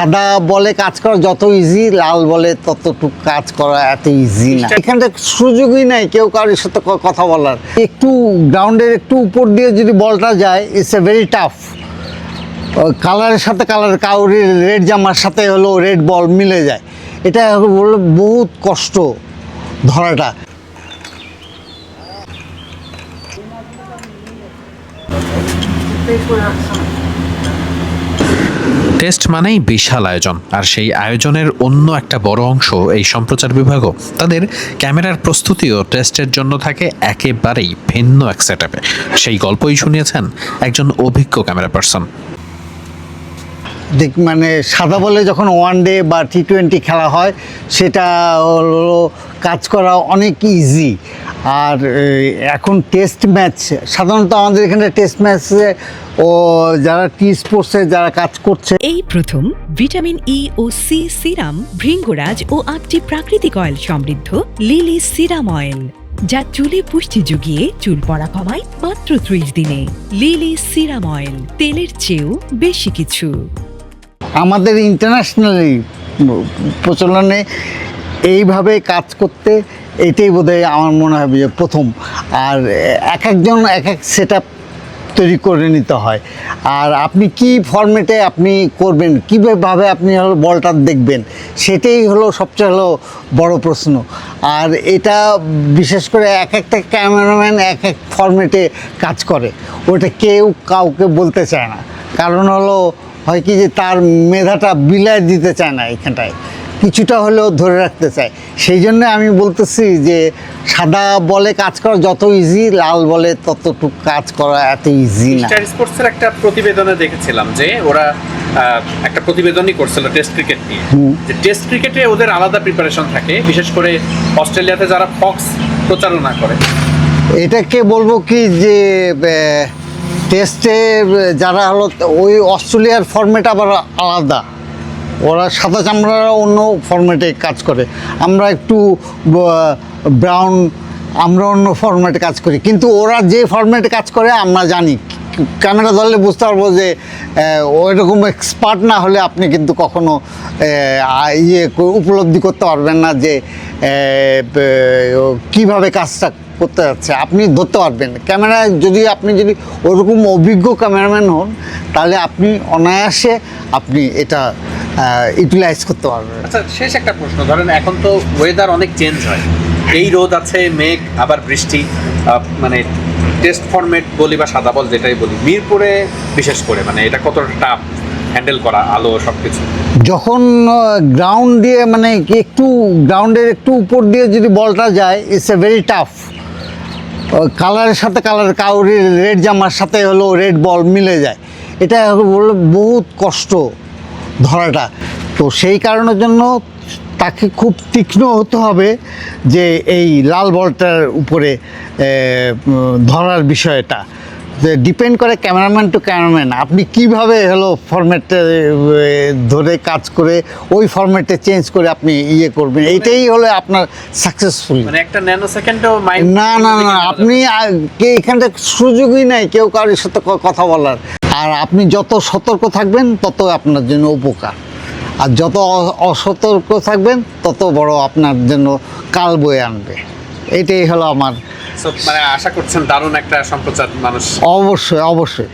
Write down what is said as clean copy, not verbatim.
সাদা বলে কাজ করা যত ইজি, লাল বলে ততটুকু কাজ করা এত ইজি না। এখানটা সুযোগই নাই কেউ কারোর সাথে কথা বলার। একটু গ্রাউন্ডের একটু উপর দিয়ে যদি বলটা যায়, ইটস এ ভেরি টাফ। কালারের সাথে কালার, কাউরি রেড জামার সাথে হলো রেড বল মিলে যায়, এটা বললো বহুত কষ্ট ধরাটা। টেস্ট মানেই বিশাল আয়োজন, আর সেই আয়োজনের অন্য একটা বড় অংশ এই সম্প্রচার বিভাগও। তাদের ক্যামেরার প্রস্তুতিও টেস্টের জন্য থাকে একেবারেই ভিন্ন এক সেটআপে। সেই গল্পই শুনিয়েছেন একজন অভিজ্ঞ ক্যামেরা পার্সন। মানে সাদা বলে যখন ওয়ানডে বা টি-20 খেলা হয়, সেটা হলো কাজ করা অনেক ইজি। আর এখন টেস্ট ম্যাচ, সাধারণত আমাদের এখানে টেস্ট ম্যাচে ও যারা টি স্পোর্টসে যারা কাজ করছে, এই প্রথম ভিটামিন ই ও সি সিরাম, ভৃঙ্গরাজ ও 8টি প্রাকৃতিক অয়েল সমৃদ্ধ লিলি সিরাম অয়েল, যা চুলে পুষ্টি জুগিয়ে চুল পড়া কমায় মাত্র 30 দিনে। লিলি সিরাম অয়েল, তেলের চেয়েও বেশি কিছু। আমাদের ইন্টারন্যাশনালি প্রচলনে এইভাবে কাজ করতে, এটাই বোধহয় আমার মনে হবে যে প্রথম। আর এক একজন এক এক সেট আপ তৈরি করে নিতে হয়। আর আপনি কি ফরম্যাটে আপনি করবেন, কীভাবে আপনি হলো বলটা দেখবেন, সেটাই হলো সবচেয়ে হলো বড় প্রশ্ন। আর এটা বিশেষ করে এক একটা ক্যামেরাম্যান এক এক ফরম্যাটে কাজ করে, ওটা কেউ কাউকে বলতে চায় না। কারণ হলো হয় কি যে তার মেধাটা বিলায় দিতে চায় না, এখানটায় কিছুটা হলেও ধরে রাখতে চায়। সেই জন্য আমি বলতেছি যে সাদা বলে কাজ করা যত ইজি, লাল বলে ততটুকু কাজ করা এত ইজি না। স্টার স্পোর্টসের একটা প্রতিবেদনে দেখেছিলাম যে ওরা একটা প্রতিবেদনই করছিল টেস্ট ক্রিকেট নিয়ে, যে টেস্ট ক্রিকেটে ওদের আলাদা প্রিপারেশন থাকে, বিশেষ করে অস্ট্রেলিয়াতে যারা ফক্স প্রচারণা করে। এটাকে বলবো কি যে টেস্টে যারা হলো ওই অস্ট্রেলিয়ার ফরম্যাট আবার আলাদা, ওরা সাদা চামড়ারা অন্য ফরম্যাটে কাজ করে, আমরা একটু ব্রাউন, আমরা অন্য ফরম্যাটে কাজ করি। কিন্তু ওরা যে ফরম্যাটে কাজ করে আমরা জানি, ক্যামেরা ধরলে বুঝতে পারবো যে ওইরকম এক্সপার্ট না হলে আপনি কিন্তু কখনো উপলব্ধি করতে পারবেন না যে কীভাবে কাজটা করতে যাচ্ছে। আপনি ধরতে পারবেন ক্যামেরায়, আপনি যদি ওরকম অভিজ্ঞ ক্যামেরাম্যান হন, তাহলে আপনি অনায়াসে আপনি এটা ইউটিলাইজ করতে পারবেন। আচ্ছা, শেষ একটা প্রশ্ন, ধরেন এখন তো ওয়েদার অনেক চেঞ্জ হয়, এই রোদ আছে, মেঘ, আবার বৃষ্টি, মানে টেস্ট ফরম্যাট বলি বা সাদা বল যেটাই বলি, মিরপুরে বিশেষ করে মানে এটা কতটা টাফ হ্যান্ডেল করা, আলো সব কিছু? যখন গ্রাউন্ড দিয়ে মানে একটু গ্রাউন্ডের একটু উপর দিয়ে যদি বলটা যায়, ইটস এ ভেরি টাফ। কালারের সাথে কালার, কাউরি রেড জামার সাথে হলো রেড বল মিলে যায়, এটা বললে বহুত কষ্ট ধরাটা। তো সেই কারণের জন্য তাকে খুব তীক্ষ্ণ হতে হবে যে এই লাল বলটার উপরে ধরার বিষয়টা ডিপেন্ড করে ক্যামেরাম্যান টু ক্যামেরাম্যান। আপনি কিভাবে হলো ফরম্যাটে ধরে কাজ করে ওই ফরম্যাটে চেঞ্জ করে আপনি করবেন, এইটাই হলো আপনার সাকসেসফুল। মানে একটা ন্যানো সেকেন্ডও না না না, আপনি এখানটা সুযোগই নাই কেউ কারোর সাথে কথা বলার। আর আপনি যত সতর্ক থাকবেন তত আপনার জন্য উপকার, আর যত অসতর্ক থাকবেন তত বড় আপনার জন্য কাল বয়ে আনবে। এটাই হলো আমার। মানে আশা করছেন দারুণ একটা সম্প্রচার মানুষ। অবশ্যই অবশ্যই।